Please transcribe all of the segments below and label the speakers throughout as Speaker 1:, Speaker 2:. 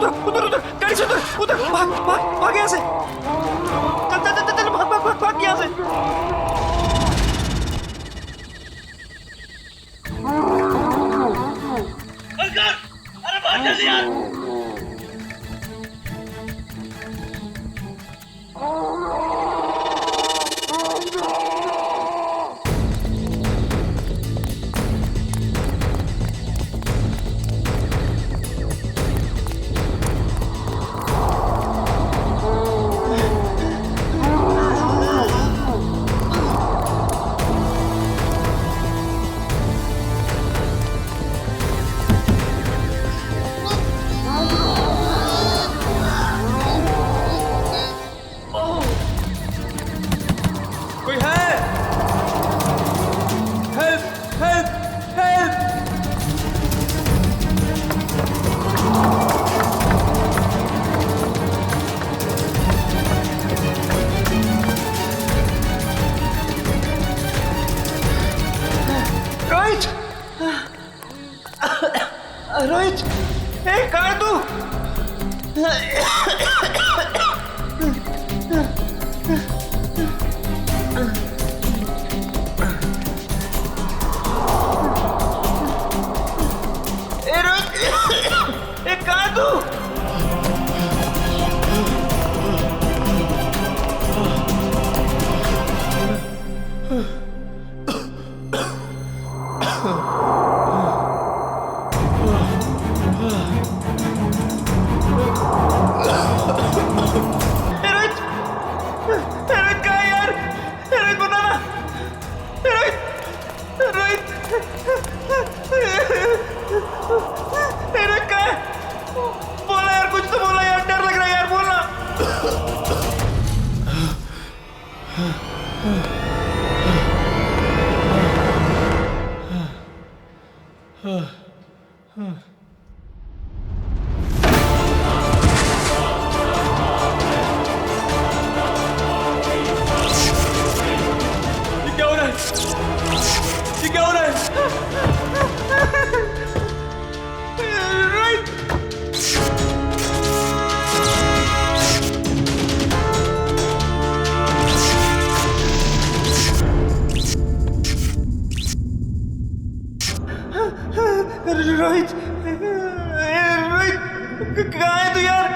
Speaker 1: उधर उधर उधर गाड़ी से उधर उधर भाग भाग भाग यहाँ से। चल चल चल चल भाग भाग भाग भाग यहाँ से।
Speaker 2: अरे भाग जल्दी यार।
Speaker 1: कोई है? Help help help. Rohit Rohit ए कहाँ है तू? ए रोहित ए कहाँ है तू? रोहित कहाँ है यार? रोहित बता ना। रोहित रोहित कहाँ है? बोला यार, कुछ तो बोला यार, डर लग रहा है यार, बोलना। ये क्या हो रहा है? ये क्या हो रहा है? रोहित रोहित रोहित कहाँ है तू यार?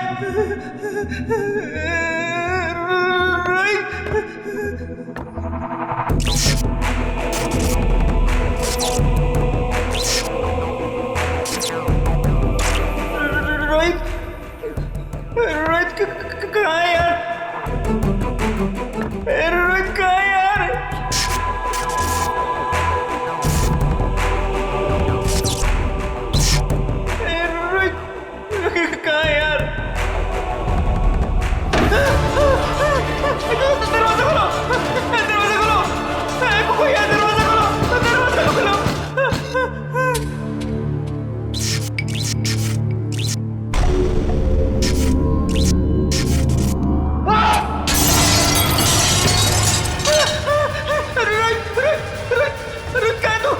Speaker 1: रोहित रोहित कहाँ है यार? रोहित कहाँ है यार? रोहित कहाँ है यार? दरवाजा खोलो, दरवाजा खोलो, कोई है? दरवाजा खोलो, दरवाजा खोलो। रोहित कहाँ है तू?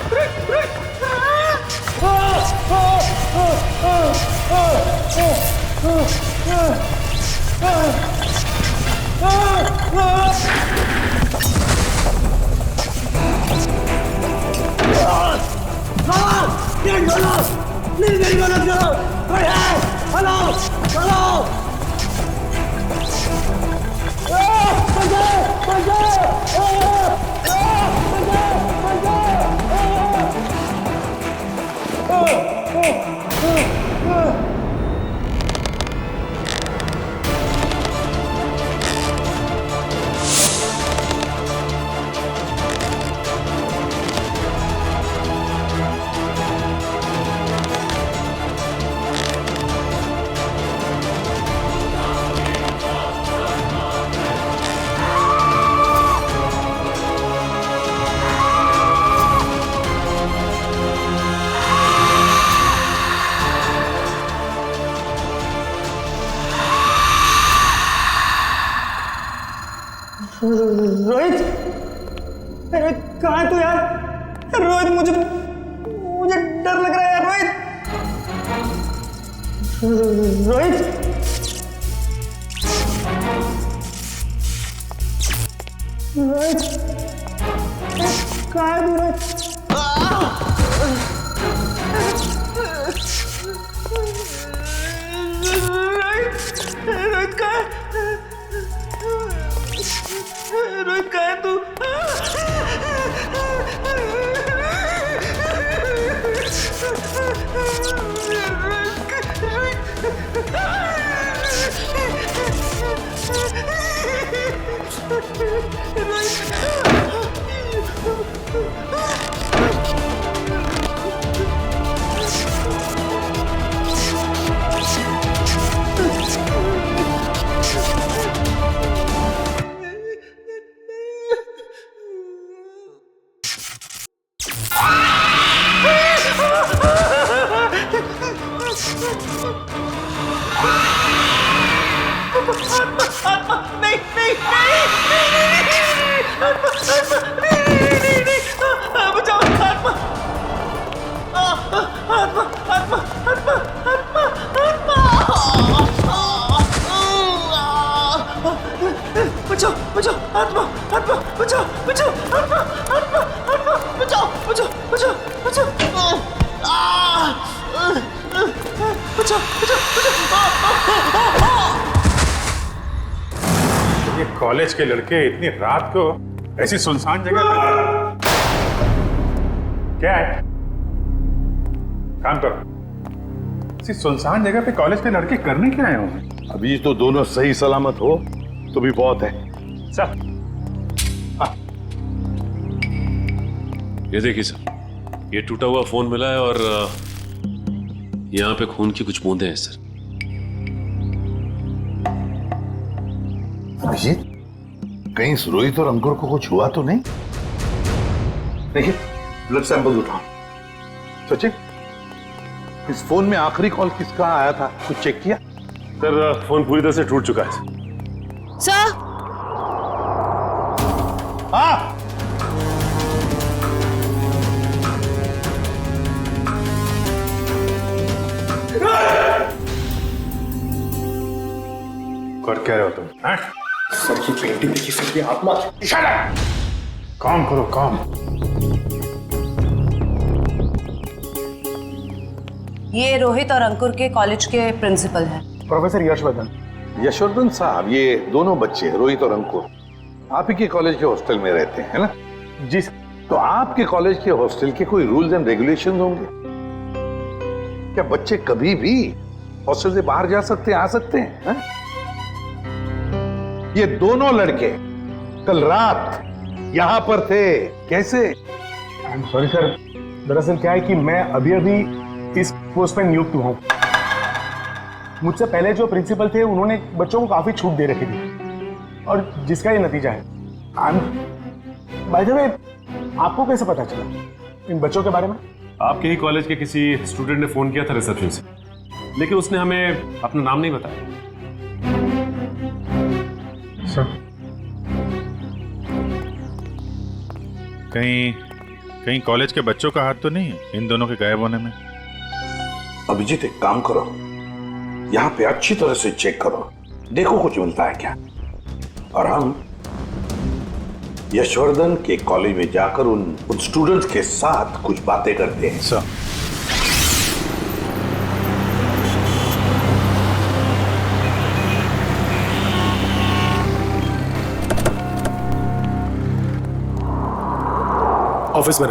Speaker 1: रोहित, रोहित कहाँ है तू यार? रोहित मुझे डर लग रहा है यार। रोहित रोहित रोहित कहाँ है तू रोहित? रोहित कहाँ है? रोहित कहाँ है तू? बचाओ बचाओ आत्मा आत्मा बचाओ बचाओ आत्मा आत्मा आत्मा बचाओ बचाओ बचाओ बचाओ बचाओ बचाओ।
Speaker 3: ये कॉलेज के लड़के इतनी रात को ऐसी सुनसान जगह पर क्या है? काम करो। ऐसी सुनसान जगह पे कॉलेज के लड़के करने क्या आए होंगे?
Speaker 4: अभी तो दोनों सही सलामत हो तो भी बहुत है।
Speaker 3: सर
Speaker 5: ये देखिए सर, ये टूटा हुआ फोन मिला है और यहाँ पे खून की कुछ बूंदें हैं सर।
Speaker 4: अभिजीत, कहीं रोहित और अंकुर को कुछ हुआ तो नहीं? देखिए, ब्लड सैंपल उठाओ। सचिन, इस फोन में आखिरी कॉल किसका आया था, कुछ चेक किया?
Speaker 5: सर फोन पूरी तरह से टूट चुका है
Speaker 6: सर।
Speaker 4: हाँ,
Speaker 3: कर क्या रहे हो तुम? हाँ?
Speaker 7: सर की पेंटिंग देखी सर की आत्मा।
Speaker 3: काम करो काम।
Speaker 6: ये रोहित और अंकुर के कॉलेज के प्रिंसिपल हैं।
Speaker 7: प्रोफेसर यशवर्धन।
Speaker 4: यशवर्धन साहब, ये दोनों बच्चे रोहित और अंकुर आप ही के कॉलेज के हॉस्टल में रहते हैं, है ना?
Speaker 7: जी सर।
Speaker 4: तो आपके कॉलेज के हॉस्टल के कोई रूल्स एंड रेगुलेशंस होंगे? क्या बच्चे कभी भी हॉस्टल से बाहर जा सकते हैं, आ सकते हैं? है? ये दोनों लड़के कल रात यहां पर थे, कैसे?
Speaker 7: सॉरी सर, दरअसल क्या है कि मैं अभी अभी इस पोस्ट पर नियुक्त हुआ हूं। मुझसे पहले जो प्रिंसिपल थे उन्होंने बच्चों को काफी छूट दे रखी थी और जिसका ये नतीजा है। बाय द वे, आपको कैसे पता चला इन बच्चों के बारे में?
Speaker 5: आपके ही कॉलेज के किसी स्टूडेंट ने फोन किया था रिसेप्शन से, लेकिन उसने हमें अपना नाम नहीं बताया।
Speaker 3: सर, कहीं कहीं कॉलेज के बच्चों का हाथ तो नहीं है इन दोनों के गायब होने में?
Speaker 4: अभिजीत, एक काम करो, यहां पे अच्छी तरह से चेक करो, देखो कुछ मिलता है क्या। और हम यशवर्धन के कॉलेज में जाकर उन स्टूडेंट्स के साथ कुछ बातें करते हैं।
Speaker 3: सर,
Speaker 7: ऑफिस में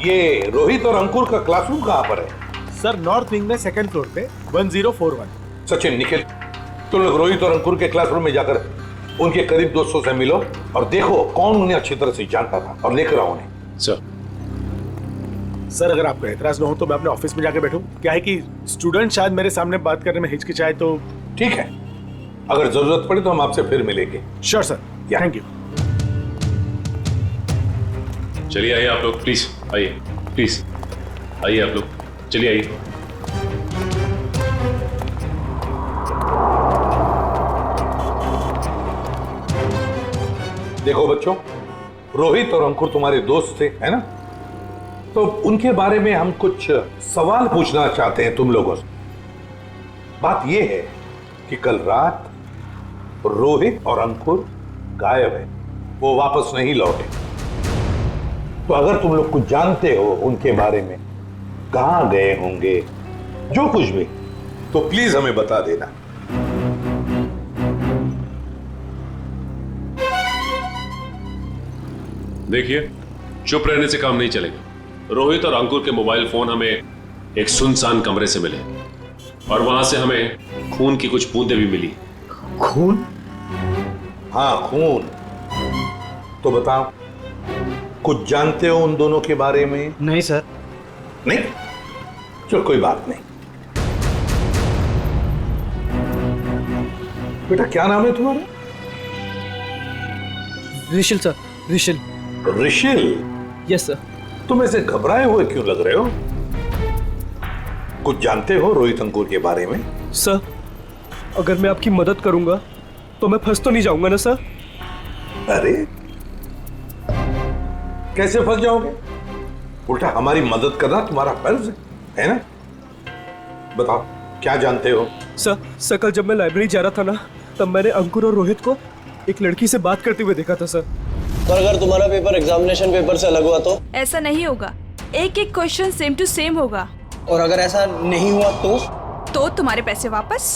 Speaker 4: ये रोहित और अंकुर का क्लासरूम कहां पर है?
Speaker 7: सर, नॉर्थ विंग में सेकंड फ्लोर पे 1041।
Speaker 4: सचिन, निखिल, तुम लोग रोहित और अंकुर के क्लासरूम में जाकर उनके करीब दोस्तों से मिलो और देखो कौन उन्हें अच्छी तरह से जानता था और लेकर आओ उन्हें।
Speaker 7: सर, अगर आपको एतराज न हो तो मैं अपने ऑफिस में जाके बैठूं? क्या है कि स्टूडेंट शायद मेरे सामने बात करने में हिचकिचाए तो।
Speaker 4: ठीक है, अगर जरूरत पड़ी तो हम आपसे फिर मिलेंगे।
Speaker 7: श्योर सर,
Speaker 4: या।
Speaker 7: Thank you.
Speaker 5: चलिए आइए आप लोग, प्लीज आइए, प्लीज आइए आप लोग, चलिए आइए।
Speaker 4: देखो बच्चों, रोहित और अंकुर तुम्हारे दोस्त थे, है ना? तो उनके बारे में हम कुछ सवाल पूछना चाहते हैं तुम लोगों से। बात यह है कि कल रात रोहित और अंकुर गायब है, वो वापस नहीं लौटे। तो अगर तुम लोग कुछ जानते हो उनके बारे में, कहां गए होंगे, जो कुछ भी, तो प्लीज हमें बता देना।
Speaker 5: देखिए, चुप रहने से काम नहीं चलेगा। रोहित और अंकुर के मोबाइल फोन हमें एक सुनसान कमरे से मिले और वहां से हमें खून की बूंदें भी मिली।
Speaker 4: खून? हाँ, खून। तो बताओ, कुछ जानते हो उन दोनों के बारे में?
Speaker 1: नहीं सर।
Speaker 4: नहीं? चलो कोई बात नहीं। बेटा क्या नाम है तुम्हारा?
Speaker 8: Rishil sir, Rishil.
Speaker 4: Rishil?
Speaker 8: Yes sir.
Speaker 4: तुम ऐसे घबराए हुए क्यों लग रहे हो? कुछ जानते हो रोहित अंकुर के बारे में?
Speaker 8: सर, अगर मैं आपकी मदद करूंगा तो मैं फंस तो नहीं जाऊंगा ना सर?
Speaker 4: अरे कैसे फंस जाओगे? उल्टा हमारी मदद करना तुम्हारा फर्ज है ना? बताओ क्या जानते हो?
Speaker 8: सर कल जब मैं लाइब्रेरी जा रहा था ना, तब मैंने अंकुर और रोहित को एक लड़की से बात करते हुए देखा था सर।
Speaker 9: पर अगर तुम्हारा पेपर एग्जामिनेशन पेपर से अलग हुआ तो?
Speaker 10: ऐसा नहीं होगा, एक एक क्वेश्चन सेम टू सेम होगा।
Speaker 9: और अगर ऐसा नहीं हुआ तो
Speaker 10: तुम्हारे पैसे वापस।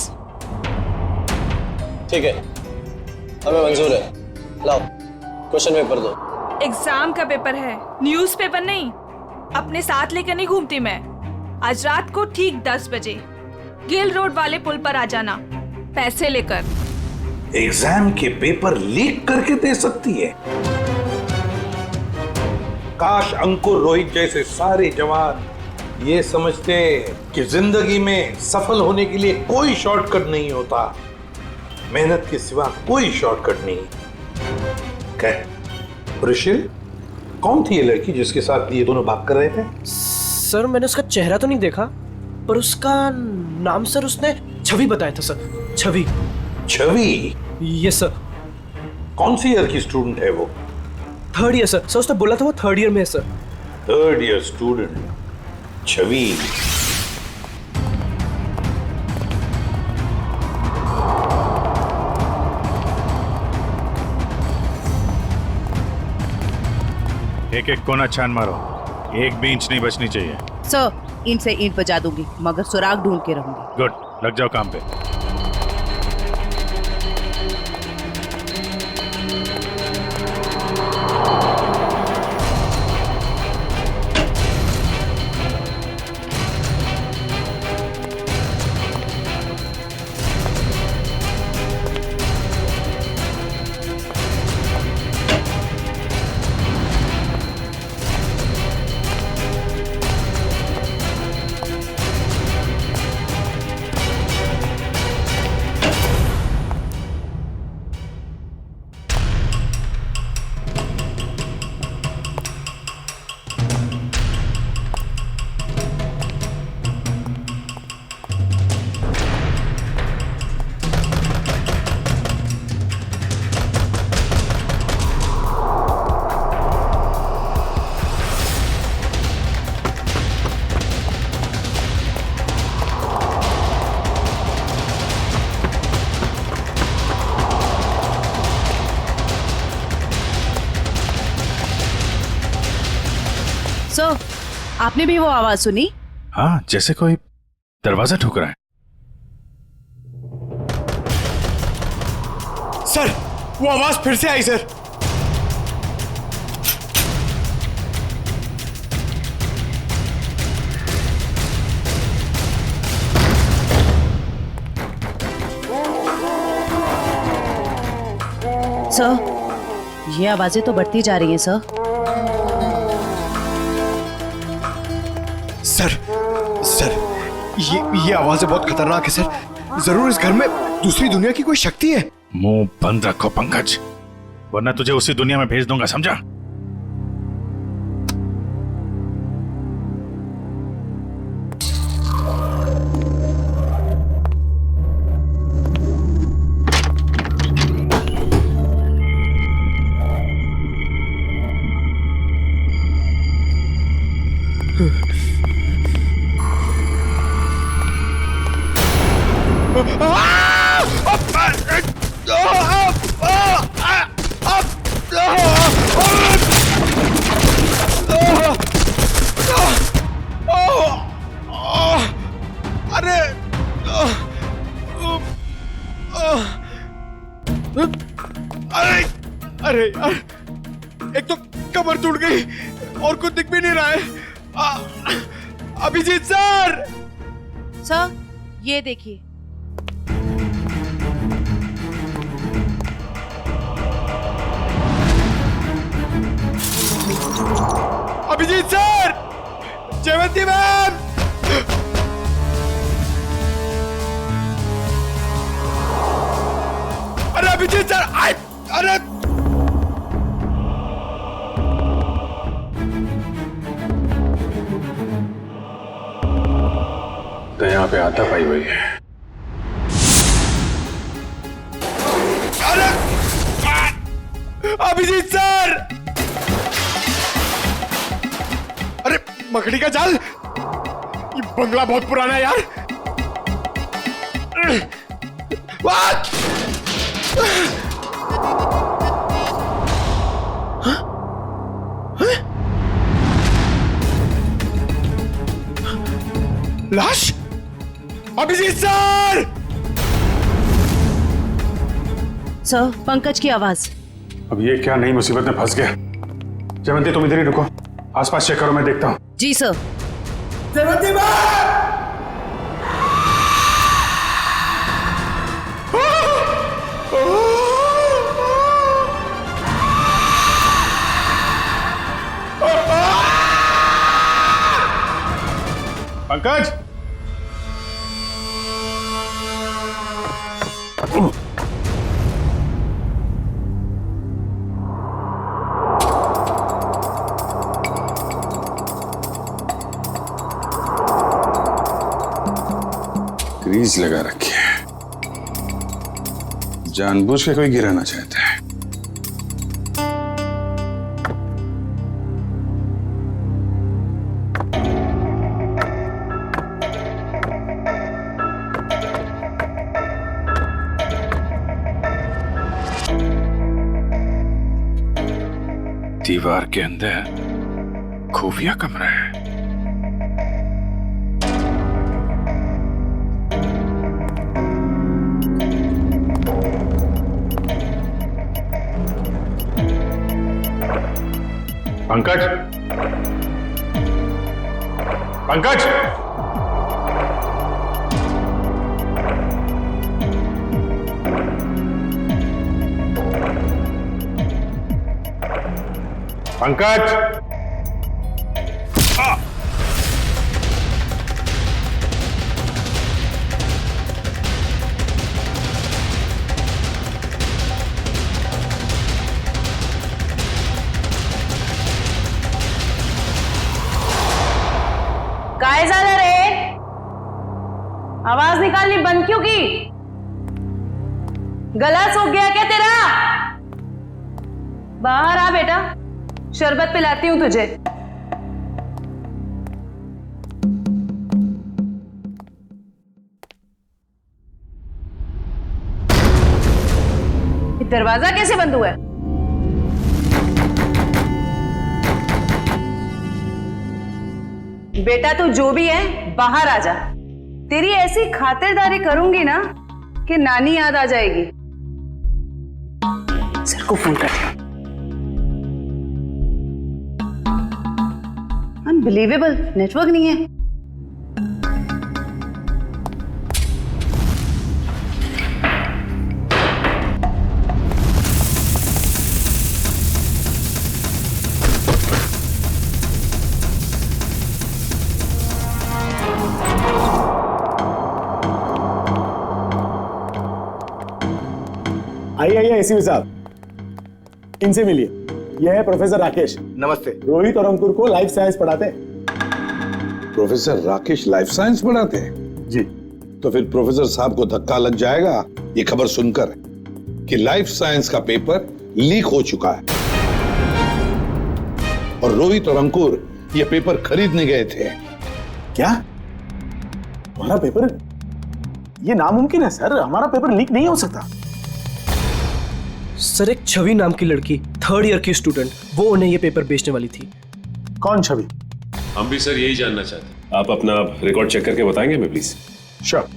Speaker 9: ठीक है, हमें मंजूर है। लाओ क्वेश्चन पेपर दो।
Speaker 10: एग्जाम का पेपर है, न्यूज़पेपर नहीं। अपने साथ लेकर नहीं घूमती मैं। आज रात को ठीक 10 बजे गिल रोड वाले पुल पर आ जाना, पैसे लेकर।
Speaker 4: एग्जाम के पेपर लीक करके दे सकती है? काश अंकुर रोहित जैसे सारे जवान ये समझते कि जिंदगी में सफल होने के लिए कोई शॉर्टकट नहीं होता, मेहनत के सिवा कोई शॉर्टकट नहीं। क्या ऋषिल, कौन थी ये लड़की जिसके साथ ये दोनों बात कर रहे थे?
Speaker 8: सर मैंने उसका चेहरा तो नहीं देखा, पर उसका नाम सर उसने छवि बताया था sir. Chhavi.
Speaker 4: Chhavi?
Speaker 8: Yes sir.
Speaker 4: कौन सी ईयर की स्टूडेंट है वो?
Speaker 8: 3rd year sir. उसने बोला था वो 3rd ईयर में है सर।
Speaker 4: 3rd ईयर स्टूडेंट छवि।
Speaker 3: एक एक कोना छान मारो, एक भी इंच नहीं बचनी चाहिए।
Speaker 6: सर, ईंट से ईंट बजा दूंगी, मगर सुराग ढूंढ के रहूंगी।
Speaker 3: गुड, लग जाओ काम पे।
Speaker 6: सर, आपने भी वो आवाज सुनी?
Speaker 3: हाँ, जैसे कोई दरवाजा ठोक रहा है।
Speaker 7: सर, वो आवाज फिर से आई सर।
Speaker 6: सर, ये आवाजें तो बढ़ती जा रही हैं सर।
Speaker 7: सर, ये आवाजें बहुत खतरनाक है सर। जरूर इस घर में दूसरी दुनिया की कोई शक्ति है।
Speaker 3: मुंह बंद रखो पंकज, वरना तुझे उसी दुनिया में भेज दूंगा, समझा?
Speaker 7: अरे यार, एक तो कमर टूट गई और कुछ दिख भी नहीं रहा है। अभिजीत सर!
Speaker 6: सर, ये देखिए।
Speaker 7: अभिजीत सर! जयवंती मैम! अरे अभिजीत सर! अरे
Speaker 3: तो यहाँ पे आता भाई वही है।
Speaker 7: अरे अभिजीत सर! अरे मकड़ी का जाल! ये बंगला बहुत पुराना है यार। What? लाश? अभिजीत सर!
Speaker 6: सर, पंकज की आवाज।
Speaker 3: अब ये क्या नई मुसीबत में फंस गया। जयवंती तुम इधर ही रुको, आसपास चेक करो, मैं देखता हूँ।
Speaker 6: जी sir.
Speaker 7: Jayvanti ma'am!
Speaker 3: Pankaj! Grease लगा रखी है, जानबूझ के कोई गिराना चाहता है। दीवार के अंदर खुफिया कमरा है। पंकज! पंकज! पंकज!
Speaker 6: काय झालं रे? आवाज निकालनी बंद क्यों की? गला सूख गया क्या तेरा? बाहर आ बेटा, शरबत पिलाती हूं तुझे। दरवाजा कैसे बंद हुआ है? बेटा तू जो भी है बाहर आ जा। तेरी ऐसी खातिरदारी करूंगी ना कि नानी याद आ जाएगी। सर को फोन कर दिया। अनबिलीवेबल, नेटवर्क नहीं है।
Speaker 7: आइए आइए एसीपी साहब, इनसे मिलिए। यह है प्रोफेसर राकेश।
Speaker 4: नमस्ते।
Speaker 7: रोहित और अंकुर को लाइफ साइंस पढ़ाते हैं।
Speaker 4: प्रोफेसर राकेश लाइफ साइंस पढ़ाते हैं?
Speaker 7: जी।
Speaker 4: तो फिर प्रोफेसर साहब को धक्का लग जाएगा ये खबर सुनकर कि लाइफ साइंस का पेपर लीक हो चुका है और रोहित और अंकुर ये पेपर खरीदने गए थे।
Speaker 7: क्या? हमारा पेपर? ये नामुमकिन है सर, हमारा पेपर लीक नहीं हो सकता।
Speaker 8: सर एक छवि नाम की लड़की 3rd ईयर की स्टूडेंट, वो उन्हें ये पेपर बेचने वाली थी।
Speaker 7: कौन छवि?
Speaker 5: हम भी सर यही जानना चाहते हैं। आप अपना रिकॉर्ड चेक करके बताएंगे हमें प्लीज?
Speaker 7: श्योर।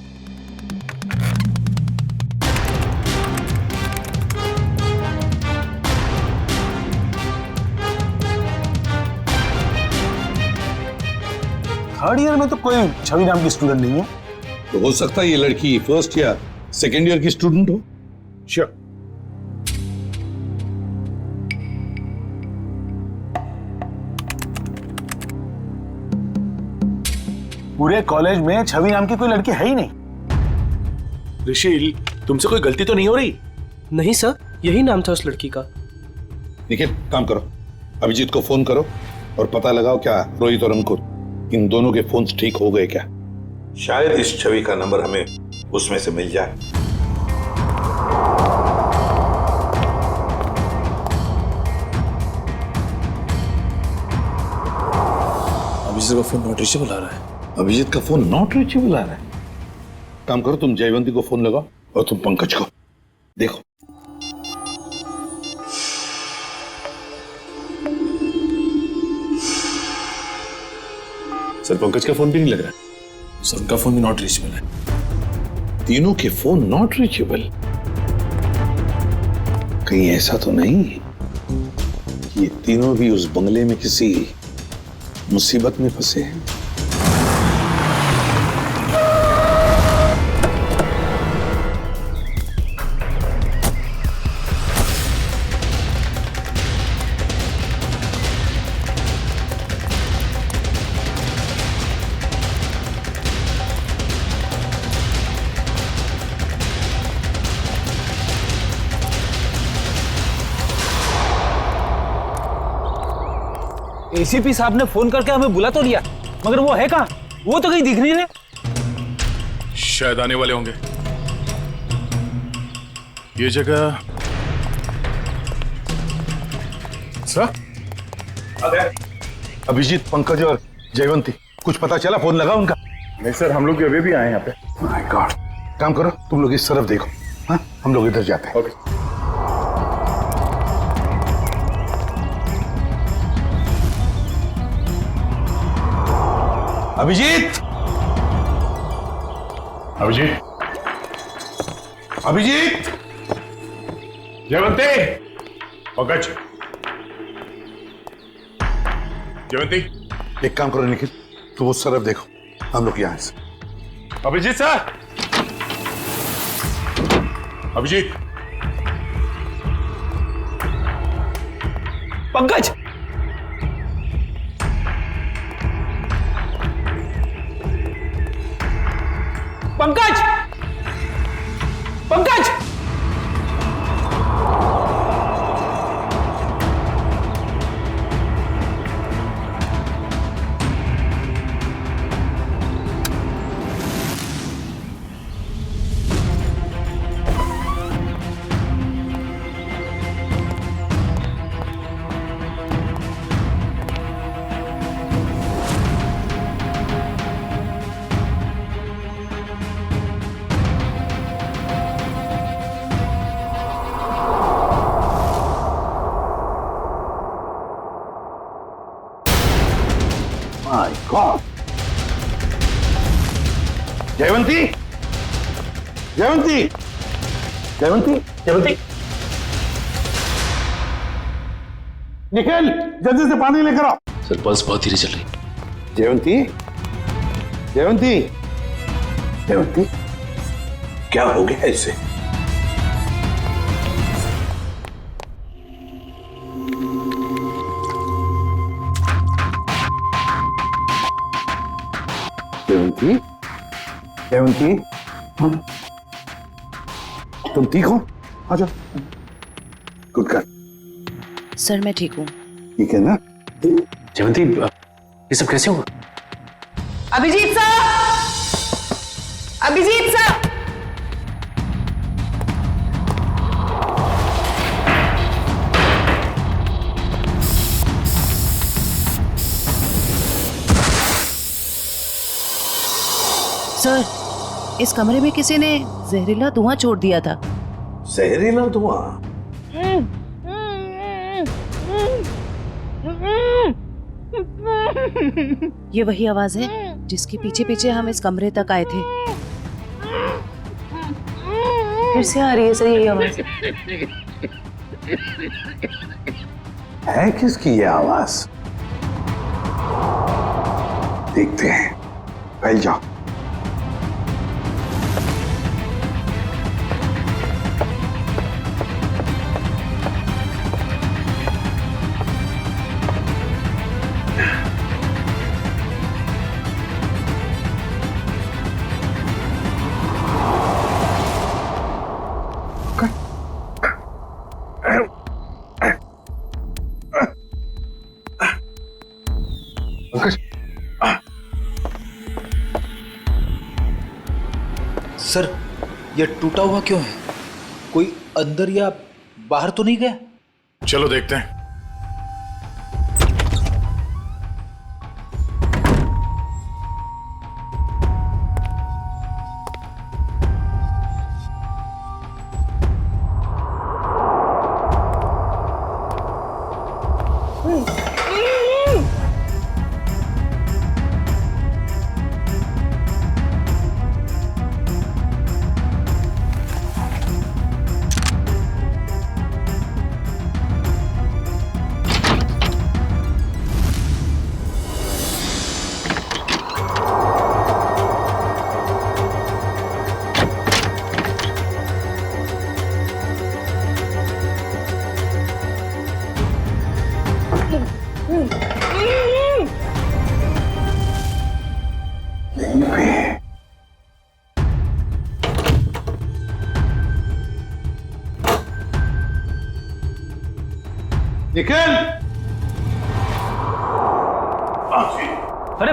Speaker 7: थर्ड ईयर में तो कोई छवि नाम की स्टूडेंट नहीं है।
Speaker 4: तो हो सकता है ये लड़की 1st या 2nd ईयर की स्टूडेंट हो।
Speaker 7: श्योर। पूरे कॉलेज में छवि नाम की कोई लड़की है ही नहीं।
Speaker 11: ऋषि, तुमसे कोई गलती तो नहीं हो रही?
Speaker 8: नहीं सर, यही नाम था उस लड़की का।
Speaker 4: निखिल, काम करो, अभिजीत को फोन करो और पता लगाओ क्या रोहित और अंकुर इन दोनों के फोन्स ठीक हो गए क्या। शायद इस छवि का नंबर हमें उसमें से मिल जाए।
Speaker 11: अभिजीत का फोन नॉट रीचेबल आ रहा है।
Speaker 4: अभिजीत का फोन नॉट रीचेबल आ रहा है। काम करो, तुम जयवंती को फोन लगाओ और तुम पंकज को देखो।
Speaker 5: सर पंकज का फोन भी नहीं लग रहा।
Speaker 11: सर उनका फोन भी नॉट रीचेबल है।
Speaker 4: तीनों के फोन नॉट रीचेबल। कहीं ऐसा तो नहीं कि ये तीनों भी उस बंगले में किसी मुसीबत में फंसे हैं।
Speaker 1: एसीपी साहब ने फोन करके हमें बुला तो लिया, मगर वो है कहाँ? वो तो कहीं दिख नहीं रहे।
Speaker 11: शायद आने वाले होंगे। ये जगह
Speaker 4: सर, अभिजीत, पंकज और जयवंती, कुछ पता चला? फोन लगा उनका?
Speaker 7: नहीं सर, हम लोग अभी भी आए यहाँ पे।
Speaker 4: My God. काम करो, तुम लोग इस तरफ देखो, हाँ हम लोग इधर जाते हैं।
Speaker 7: ओके।
Speaker 4: अभिजीत,
Speaker 3: अभिजीत,
Speaker 4: अभिजीत,
Speaker 3: जयवंती, पंकज, जयवंती।
Speaker 4: एक काम करो निखिल, तुम उस तरफ देखो, हम लोग यहाँ से।
Speaker 3: Abhijit sir, Abhijit,
Speaker 1: Pankaj, Pankaj, Pankaj,
Speaker 4: my God. Jayvanti, Jayvanti, Jayvanti, Jayvanti, Nikhil जल्दी से पानी लेकर आओ।
Speaker 5: सर पल्स बहुत धीरे चल रही।
Speaker 4: जयवंती, जयवंती, जयवंती, क्या हो गया इसे? जयवंती, जयवंती, तुम ठीक हो? आ जाओ। Good girl.
Speaker 6: सर मैं ठीक हूँ।
Speaker 4: ठीक है ना?
Speaker 5: जयवंती, ये सब कैसे हुआ?
Speaker 6: Abhijit sir, Abhijit sir, sir, इस कमरे में किसी ने जहरीला धुआं छोड़ दिया था।
Speaker 4: जहरीला धुआं?
Speaker 6: ये वही आवाज है जिसके पीछे पीछे हम इस कमरे तक आए थे। फिर से आ रही है सर यही आवाज।
Speaker 4: है किसकी ये आवाज? देखते हैं, फैल जाओ।
Speaker 11: सर, ये टूटा हुआ क्यों है? कोई अंदर या बाहर तो नहीं गया? चलो देखते हैं।
Speaker 4: निखिल!
Speaker 1: अरे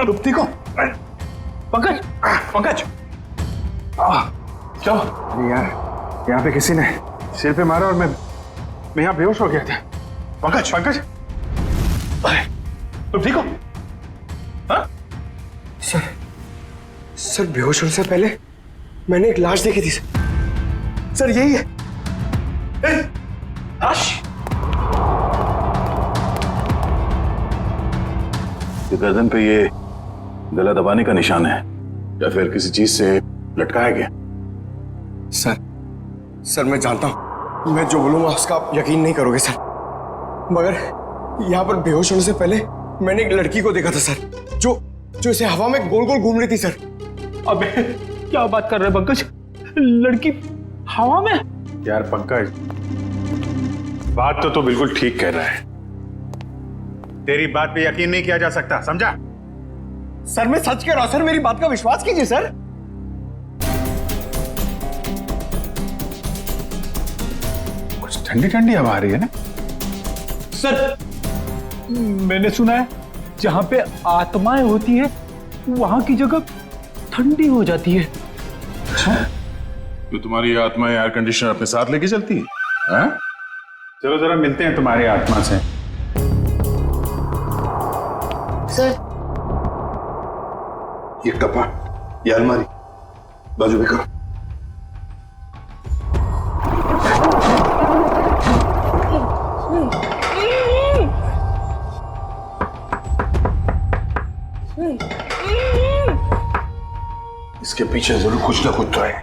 Speaker 4: तुम ठीक हो?
Speaker 1: पंकज, पंकज,
Speaker 7: चलो। अरे यार, यहाँ पे किसी ने सिर पे मारा और मैं यहाँ बेहोश हो गया था।
Speaker 4: पंकज, पंकज,
Speaker 7: तुम ठीक हो? हाँ? सर बेहोश होने से पहले मैंने एक लाश देखी थी सर, यही है।
Speaker 1: लाश?
Speaker 4: गर्दन पे ये गला दबाने का निशान है या फिर किसी चीज से लटकाया गया?
Speaker 7: सर मैं जानता हूं, मैं जो बोलूंगा उसका आप यकीन नहीं करोगे सर, मगर यहाँ पर बेहोश होने से पहले मैंने एक लड़की को देखा था सर, जो इसे हवा में गोल गोल घूम रही थी सर।
Speaker 1: अबे क्या बात कर रहे पंकज? लड़की हवा में?
Speaker 3: यार पंकज, बात तो बिल्कुल ठीक कह रहा है। तेरी बात पे यकीन नहीं किया जा सकता, समझा?
Speaker 7: सर मैं सच कह रहा हूं सर, मेरी बात का विश्वास कीजिए सर।
Speaker 3: कुछ ठंडी ठंडी हवा आ रही है ना?
Speaker 1: सर मैंने सुना है जहां पे आत्माएं होती है वहां की जगह ठंडी हो जाती है।
Speaker 3: अच्छा, तो तुम्हारी आत्मा एयर कंडीशनर अपने साथ लेके चलती है? हाँ? चलो जरा मिलते हैं तुम्हारी आत्मा से।
Speaker 6: सर,
Speaker 4: ये कपड़ा, ये अलमारी बाजू में करो। इसके पीछे जरूर कुछ ना कुछ तो है,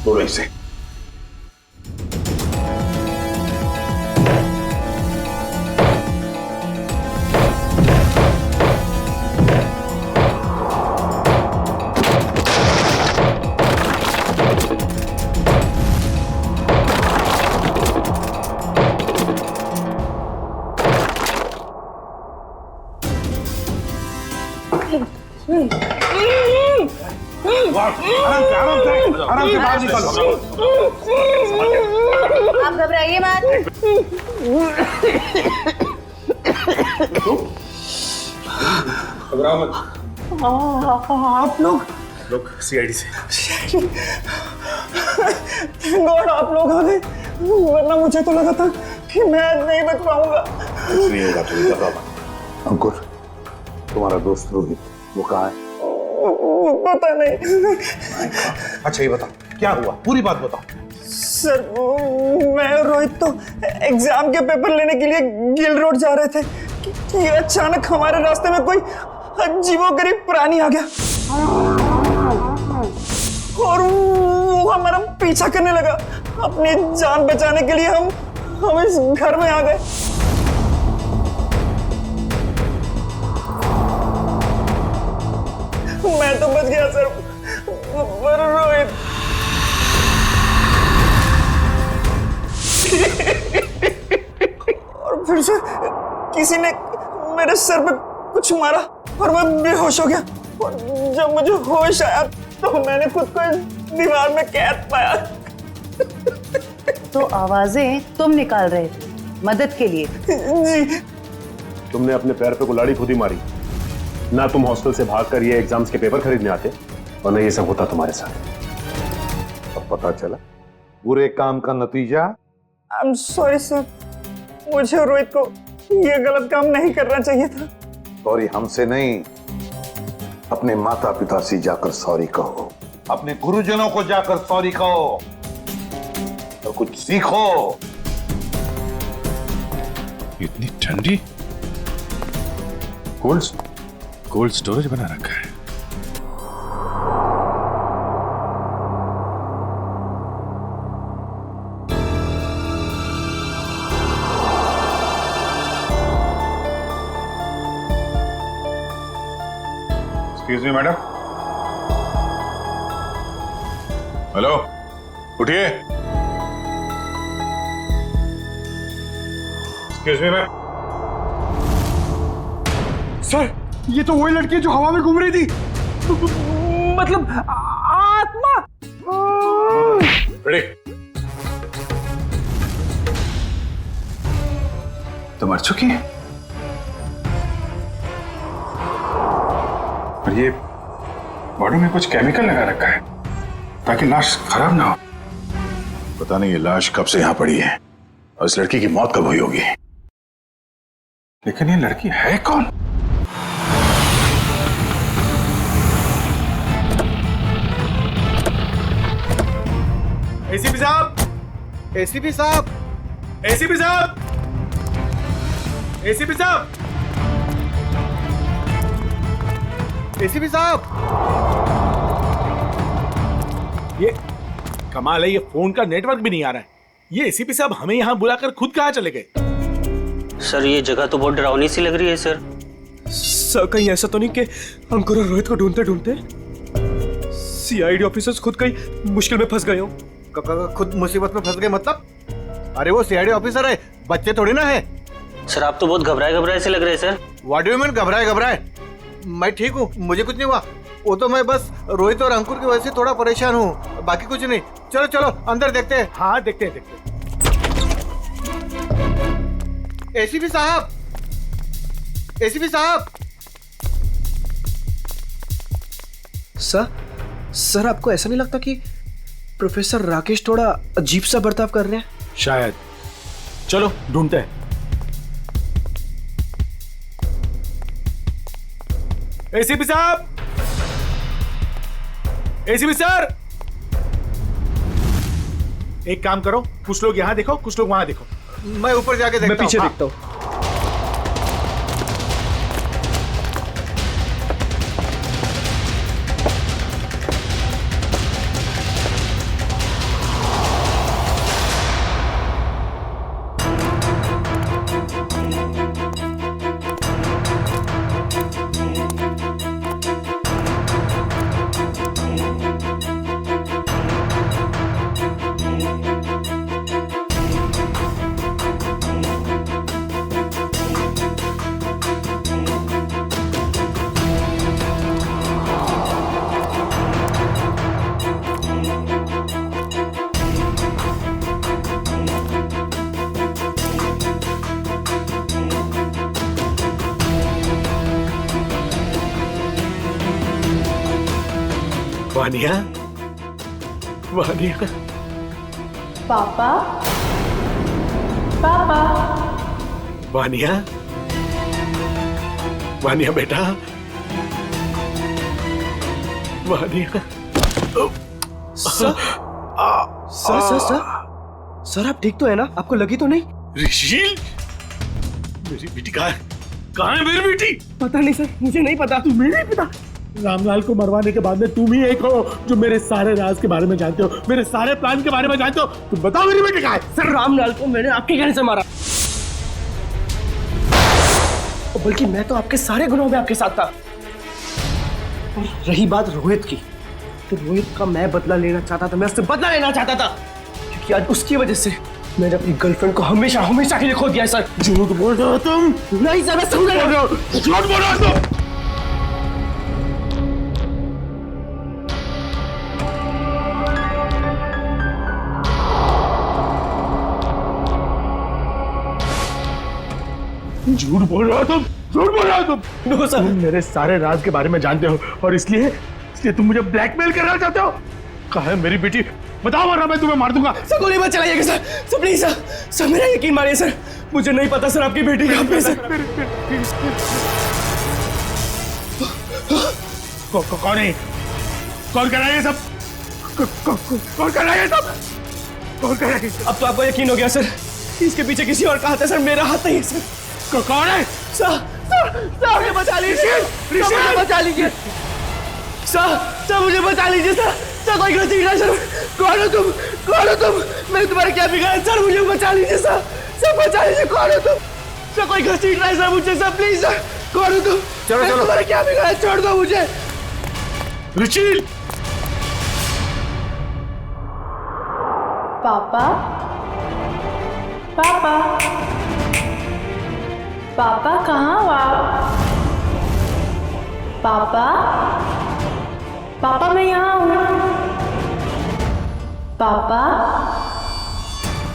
Speaker 4: तोड़ो इसे। आराम से बाहर निकलो।
Speaker 6: आप घबराइए मत।
Speaker 3: घबराओ मत।
Speaker 7: आप
Speaker 3: लोग सीआईडी से।
Speaker 7: गॉड आप लोग आ गए, वरना मुझे तो लगा था कि मैं नहीं बच पाऊंगा।
Speaker 4: नहीं होगा, तुम घबराओ मत। अंकुर, तुम्हारा दोस्त रोहित, वो कहाँ है?
Speaker 12: पता नहीं।
Speaker 4: अच्छा ये बताओ क्या हुआ, पूरी बात बताओ।
Speaker 12: सर मैं और रोहित तो एग्जाम के पेपर लेने के लिए गिल रोड जा रहे थे कि अचानक हमारे रास्ते में कोई अजीबोगरीब प्राणी आ गया और वो हमारा पीछा करने लगा। अपनी जान बचाने के लिए हम इस घर में आ गए। मैं तो बच गया सर, पर रोहित और फिर से किसी ने मेरे सर पे कुछ मारा और मैं बेहोश हो गया। और जब मुझे होश आया तो मैंने खुद को इस दीवार में कैद पाया।
Speaker 6: तो आवाजें तुम निकाल रहे थे मदद के लिए?
Speaker 12: जी।
Speaker 5: तुमने अपने पैर पे कुल्हाड़ी खुद ही मारी ना। तुम हॉस्टल से भागकर ये एग्जाम्स के पेपर खरीदने आते और ना ये सब होता तुम्हारे साथ।
Speaker 4: अब पता चला बुरे काम का नतीजा।
Speaker 12: आई एम सॉरी सर, मुझे और रोहित को ये गलत काम नहीं करना चाहिए था।
Speaker 4: सॉरी हमसे नहीं, अपने माता पिता से जाकर सॉरी कहो, अपने गुरुजनों को जाकर सॉरी कहो और कुछ सीखो।
Speaker 3: इतनी ठंडी कोल्ड स्टोरेज बना रखा है। Excuse me madam. हेलो, उठिए। Excuse me ma'am.
Speaker 7: सर ये तो वही लड़की है जो हवा में घूम रही थी, मतलब आत्मा।
Speaker 3: रेडी? तो मर चुकी है और ये बॉडी में कुछ केमिकल लगा रखा है ताकि लाश खराब ना हो। पता नहीं ये लाश कब से यहां पड़ी है और इस लड़की की मौत कब हुई होगी। लेकिन ये लड़की है कौन?
Speaker 7: एसीपी साहब, एसीपी साहब, एसीपी साहब, एसीपी साहब, एसीपी साहब। ये कमाल है, ये फोन का नेटवर्क भी नहीं आ रहा है। ये एसीपी साहब हमें यहाँ बुलाकर खुद कहाँ चले गए?
Speaker 9: सर ये जगह तो बहुत डरावनी सी लग रही है सर।
Speaker 8: सर कहीं ऐसा तो नहीं कि अंकुर और रोहित को ढूंढते ढूंढते सीआईडी ऑफिसर्स खुद कहीं मुश्किल में फंस गए हो?
Speaker 7: खुद मुसीबत में फंस गए मतलब? अरे वो सीआईडी ऑफिसर है, बच्चे थोड़ी ना है।
Speaker 9: सर आप तो बहुत घबराए से लग रहे हैं sir.
Speaker 7: What do you mean घबराए? मैं ठीक हूँ, मुझे कुछ नहीं हुआ। वो तो मैं बस रोहित और अंकुर की वजह से थोड़ा परेशान हूँ, बाकी कुछ नहीं। चलो चलो अंदर देखते हैं। हाँ देखते हैं। एसीपी साहब, एसीपी साहब।
Speaker 8: सर आपको ऐसा नहीं लगता कि प्रोफेसर राकेश थोड़ा अजीब सा बर्ताव कर रहे हैं?
Speaker 7: शायद। चलो ढूंढते हैं। एसीपी साहब, एसीपी सर, एक काम करो, कुछ लोग यहां देखो, कुछ लोग वहां देखो। मैं ऊपर जाके देखता हूं।
Speaker 8: मैं पीछे देखता हूं।
Speaker 7: वानिया, वानिया।
Speaker 6: पापा, पापा।
Speaker 7: वानिया, वानिया बेटा, Vaniya.
Speaker 8: Sir sir sir sir sir आप ठीक तो है ना? आपको लगी तो नहीं?
Speaker 7: ऋषिल, मेरी बेटी कहाँ है मेरी बेटी?
Speaker 8: पता नहीं सर, मुझे नहीं पता।
Speaker 7: तुम्हें नहीं पता? रामलाल को मरवाने के बाद में तुम ही एक हो जो मेरे सारे राज के बारे में जानते हो, मेरे सारे प्लान के बारे में जानते हो। तुम बताओ मेरी बेटी कहाँ है?
Speaker 8: सर रामलाल को मैंने आपके कहने से मारा, बल्कि मैं तो आपके सारे गुनाहों में आपके साथ था। और रही बात रोहित की, तो रोहित का मैं बदला लेना चाहता था, मैं उससे बदला लेना चाहता था, क्योंकि आज उसकी वजह से मैंने अपनी गर्लफ्रेंड को हमेशा हमेशा के लिए खो दिया है सर।
Speaker 7: झूठ बोल रहे हो तुम?
Speaker 8: नहीं सर, मैं समझ रहा हूं।
Speaker 7: झूठ बोल रहे हो तुम? झूठ बोल रहे हो तुम? झूठ बोल रहे हो तुम?
Speaker 8: नो सर,
Speaker 7: तुम मेरे सारे राज के बारे में जानते हो और इसलिए तुम मुझे ब्लैकमेल करना चाहते हो। कहाँ है मेरी बेटी? बताओ वरना मैं तुम्हें मार दूंगा।
Speaker 8: सर गोली मत चलाइएगा sir, sir please sir, sir मेरा यकीन मानिए सर, मुझे नहीं पता सर आपकी बेटी कहाँ पे सर।
Speaker 7: कौन है? कौन कर रहा है ये सब? कौन कर रहा है ये सब? कौन कर रहा है?
Speaker 8: अब तो आपको यकीन हो गया सर, इसके पीछे किसी और का हाथ है सर, मेरा हाथ नहीं है सर।
Speaker 7: कौन है?
Speaker 8: सर मुझे बचा लीजिए, मुझे बचा लीजिए सर, मुझे बचा लीजिए सर, कोई गलती नहीं सर। कौन हो तुम? कौन हो तुम? मैंने तुम्हारा क्या बिगाड़ा सर? मुझे बचा लीजिए सर, बचा लीजिए। कौन हो तुम? सर कोई गलती नहीं सर मुझे सर, प्लीज सर। कौन हो तुम?
Speaker 7: चलो चलो,
Speaker 8: तुम्हारा क्या बिगाड़ा? छोड़ दो मुझे।
Speaker 7: रुचिल,
Speaker 10: पापा, पापा, पापा कहाँ हो आप? पापा, पापा मैं यहाँ हूँ। पापा,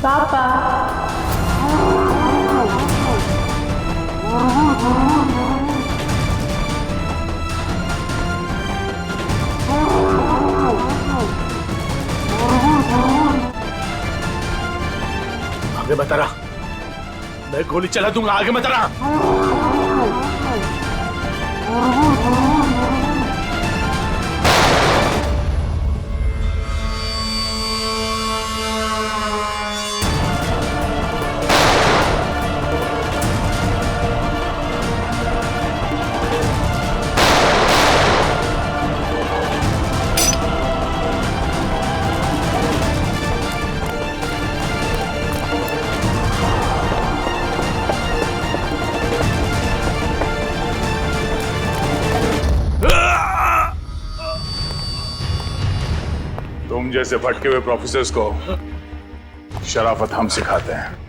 Speaker 10: पापा,
Speaker 7: आगे मत रहा, मैं गोली चला दूंगा। आगे मत रहा।
Speaker 3: तुम जैसे भटके हुए प्रोफेसर्स को शराफत हम सिखाते हैं।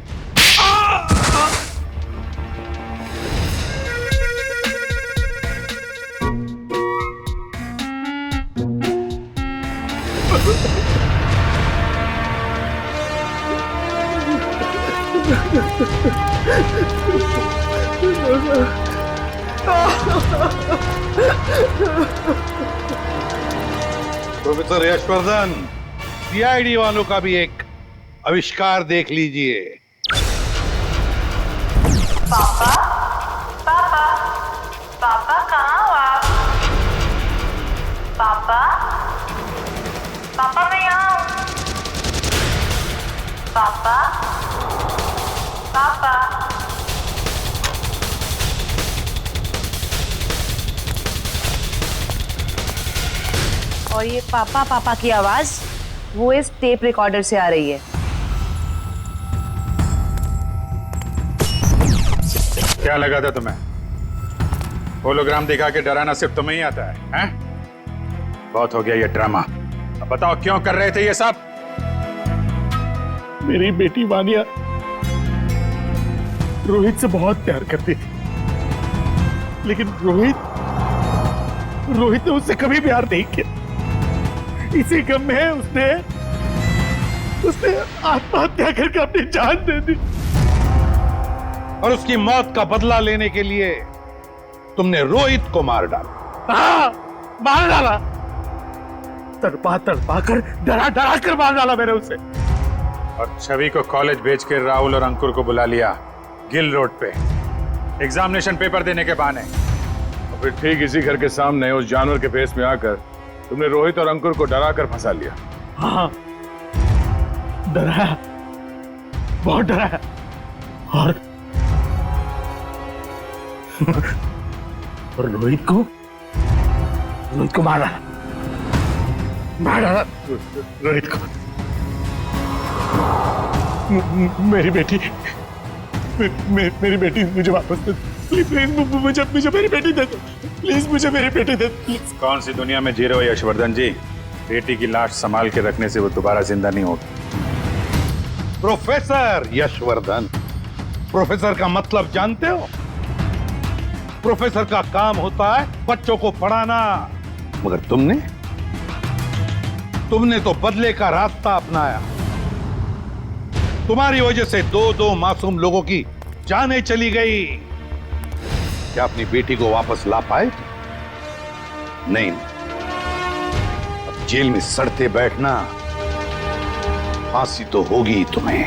Speaker 4: प्रोफेसर यशवर्धन, सीआईडी वालों का भी एक आविष्कार देख लीजिए।
Speaker 10: पापा, पापा, पापा कहाँ हो आप? पापा, पापा मैं यहाँ हूँ। पापा, पापा,
Speaker 6: और ये पापा पापा की आवाज वो इस टेप रिकॉर्डर से आ रही है।
Speaker 3: क्या लगा था तुम्हें? होलोग्राम दिखा के डराना सिर्फ तुम्हें ही आता है, हैं? बहुत हो गया ये ड्रामा। अब बताओ क्यों कर रहे थे ये सब?
Speaker 7: मेरी बेटी वानिया रोहित से बहुत प्यार करती थी, लेकिन रोहित ने उससे कभी प्यार नहीं किया। इसी गम में उसने आत्महत्या करके अपनी जान दे दी।
Speaker 4: और उसकी मौत का बदला लेने के लिए तुमने रोहित को मार डाला।
Speaker 7: हाँ, मार डाला। तड़पा कर डरा कर मार डाला मैंने उसे।
Speaker 3: और छवि को कॉलेज भेज के राहुल और अंकुर को बुला लिया गिल रोड पे एग्जामिनेशन पेपर देने के बहाने। और फिर ठीक इसी घर के सामने उस जानवर के फेस में आकर तुमने रोहित और अंकुर को डरा कर फंसा लिया।
Speaker 7: हाँ, डराया, बहुत डराया और रोहित को मार डाला रोहित को। मेरी बेटी मेरी बेटी मुझे वापस दे, प्लीज मुझे मेरी बेटी दे दो, प्लीज मुझे मेरी बेटी दे दो।
Speaker 3: कौन सी दुनिया में जी रहे हो यशवर्धन जी? बेटी की लाश संभाल के रखने से वो दोबारा जिंदा नहीं होगी।
Speaker 4: प्रोफेसर यशवर्धन, प्रोफेसर का मतलब जानते हो? प्रोफेसर का काम होता है बच्चों को पढ़ाना, मगर तुमने तो बदले का रास्ता अपनाया। तुम्हारी वजह से दो मासूम लोगों की जानें चली गई। क्या अपनी बेटी को वापस ला पाए? नहीं, अब जेल में सड़ते बैठना, फांसी तो होगी तुम्हें।